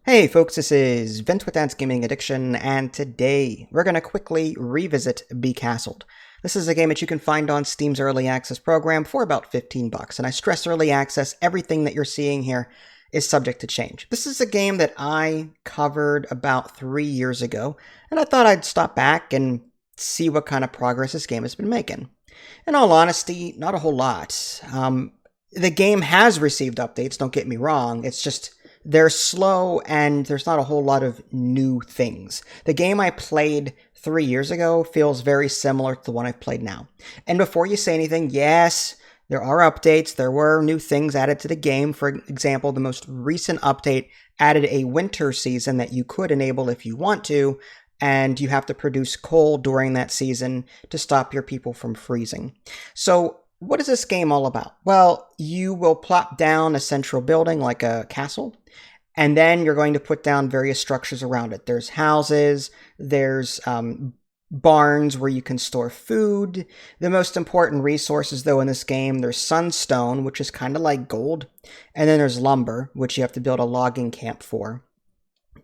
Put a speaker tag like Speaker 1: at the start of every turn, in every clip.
Speaker 1: Hey folks, this is Vince with Dad's Gaming Addiction, and today we're going to quickly revisit Becastled. This is a game that you can find on Steam's Early Access program for about $15, and I stress Early Access, everything that you're seeing here is subject to change. This is a game that I covered about 3 years ago, and I thought I'd stop back and see what kind of progress this game has been making. In all honesty, not a whole lot. The game has received updates, don't get me wrong, it's just they're slow and there's not a whole lot of new things. The game I played 3 years ago feels very similar to the one I've played now. And before you say anything, yes, there are updates. There were new things added to the game. For example, the most recent update added a winter season that you could enable if you want to, and you have to produce coal during that season to stop your people from freezing. So what is this game all about? Well, you will plop down a central building like a castle, and then you're going to put down various structures around it. There's houses, there's barns where you can store food. The most important resources, though, in this game, there's sunstone, which is kind of like gold, and then there's lumber, which you have to build a logging camp for.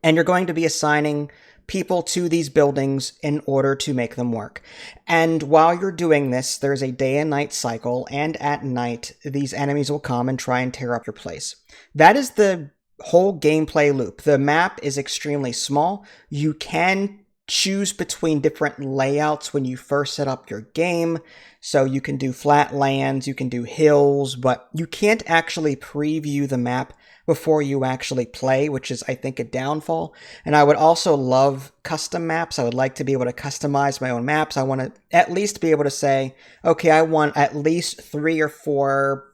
Speaker 1: And you're going to be assigning people to these buildings in order to make them work. And while you're doing this, there's a day and night cycle, and at night, these enemies will come and try and tear up your place. That is the whole gameplay loop. The map is extremely small. You can choose between different layouts when you first set up your game. So you can do flat lands, you can do hills, but you can't actually preview the map before you actually play, which is, I think, a downfall. And I would also love custom maps. I would like to be able to customize my own maps. I want to at least be able to say, okay, I want at least 3 or 4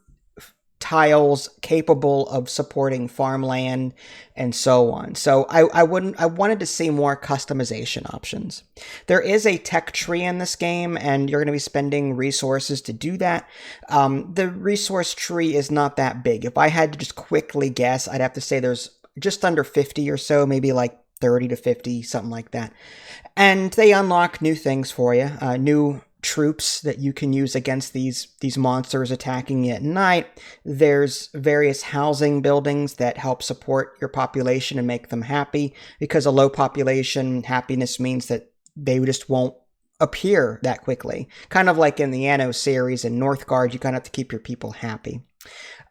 Speaker 1: tiles capable of supporting farmland and so on. So I wanted to see more customization options. There is a tech tree in this game, and you're going to be spending resources to do that. The resource tree is not that big. If I had to just quickly guess, I'd have to say there's just under 50 or so, maybe like 30 to 50, something like that. And they unlock new things for you, new troops that you can use against these monsters attacking you at night. There's various housing buildings that help support your population and make them happy, because a low population happiness means that they just won't appear that quickly. Kind of like in the Anno series in Northgard, you kind of have to keep your people happy.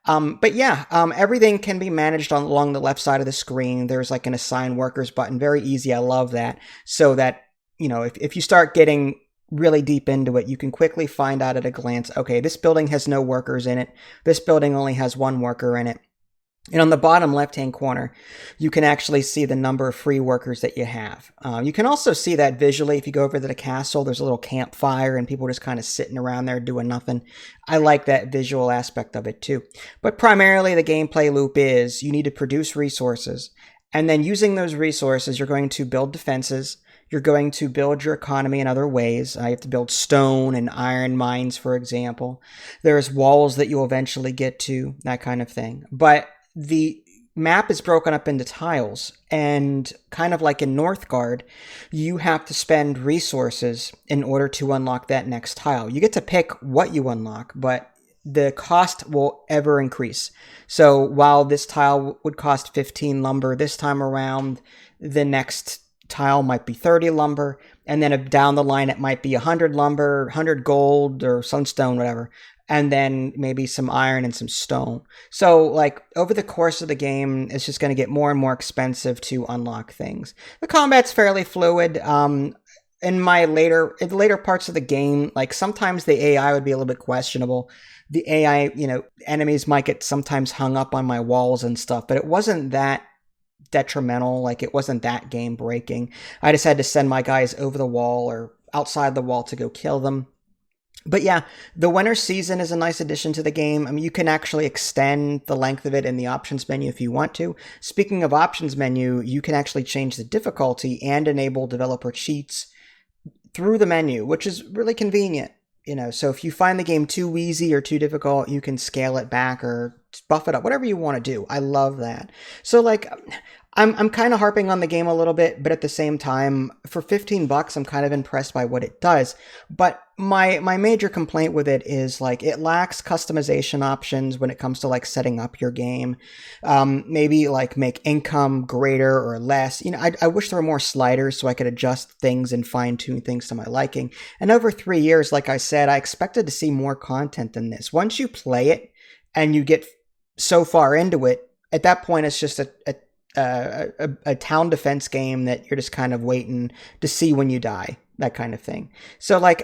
Speaker 1: But yeah, everything can be managed along the left side of the screen. There's like an assign workers button. Very easy. I love that. So that, you know, if you start getting really deep into it, you can quickly find out at a glance, okay, this building has no workers in it. This building only has 1 worker in it. And on the bottom left-hand corner, you can actually see the number of free workers that you have. You can also see that visually if you go over to the castle. There's a little campfire and people just kind of sitting around there doing nothing. I like that visual aspect of it too. But primarily the gameplay loop is you need to produce resources. And then using those resources, you're going to build defenses. You're going to build your economy in other ways. You have to build stone and iron mines, for example. There's walls that you'll eventually get to, that kind of thing. But the map is broken up into tiles, and kind of like in Northgard, you have to spend resources in order to unlock that next tile. You get to pick what you unlock, but the cost will ever increase. So while this tile would cost 15 lumber this time around, the next tile might be 30 lumber, and then down the line it might be 100 lumber, 100 gold, or sunstone, whatever, and then maybe some iron and some stone. So like over the course of the game, it's just going to get more and more expensive to unlock things. The combat's fairly fluid. In the later parts of the game, like sometimes the AI would be a little bit questionable. The AI, enemies might get sometimes hung up on my walls and stuff, but it wasn't that detrimental. Like it wasn't that game breaking. I just had to send my guys over the wall or outside the wall to go kill them. But yeah, the winter season is a nice addition to the game. I mean, you can actually extend the length of it in the options menu if you want to. Speaking of options menu, you can actually change the difficulty and enable developer cheats through the menu, which is really convenient. So if you find the game too easy or too difficult, you can scale it back or buff it up, whatever you want to do. I love that. So like, I'm kind of harping on the game a little bit, but at the same time, for 15 bucks, I'm kind of impressed by what it does. But my major complaint with it is like it lacks customization options when it comes to like setting up your game. Maybe like make income greater or less. You know, I wish there were more sliders so I could adjust things and fine tune things to my liking. And over 3 years, like I said, I expected to see more content than this. Once you play it and you get so far into it, at that point, it's just a town defense game that you're just kind of waiting to see when you die, that kind of thing. So like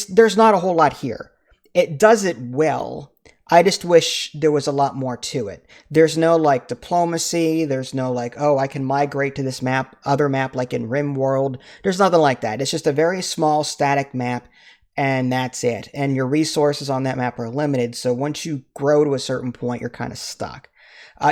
Speaker 1: there's not a whole lot here. It does it well. I just wish there was a lot more to it. There's no like diplomacy. There's no like, oh, I can migrate to this other map like in RimWorld. There's nothing like that. It's just a very small static map and that's it. And your resources on that map are limited. So once you grow to a certain point, you're kind of stuck.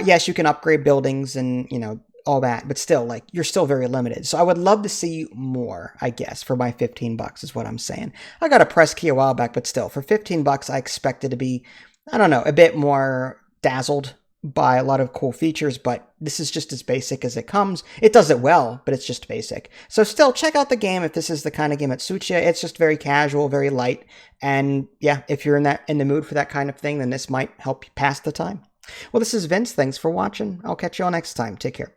Speaker 1: Yes, you can upgrade buildings and, you know, all that, but still, like, you're still very limited. So I would love to see more, I guess, for my 15 bucks is what I'm saying. I got a press key a while back, but still, for 15 bucks, I expected to be, I don't know, a bit more dazzled by a lot of cool features, but this is just as basic as it comes. It does it well, but it's just basic. So still, check out the game if this is the kind of game that suits you. It's just very casual, very light, and yeah, if you're in the mood for that kind of thing, then this might help you pass the time. Well, this is Vince. Thanks for watching. I'll catch you all next time. Take care.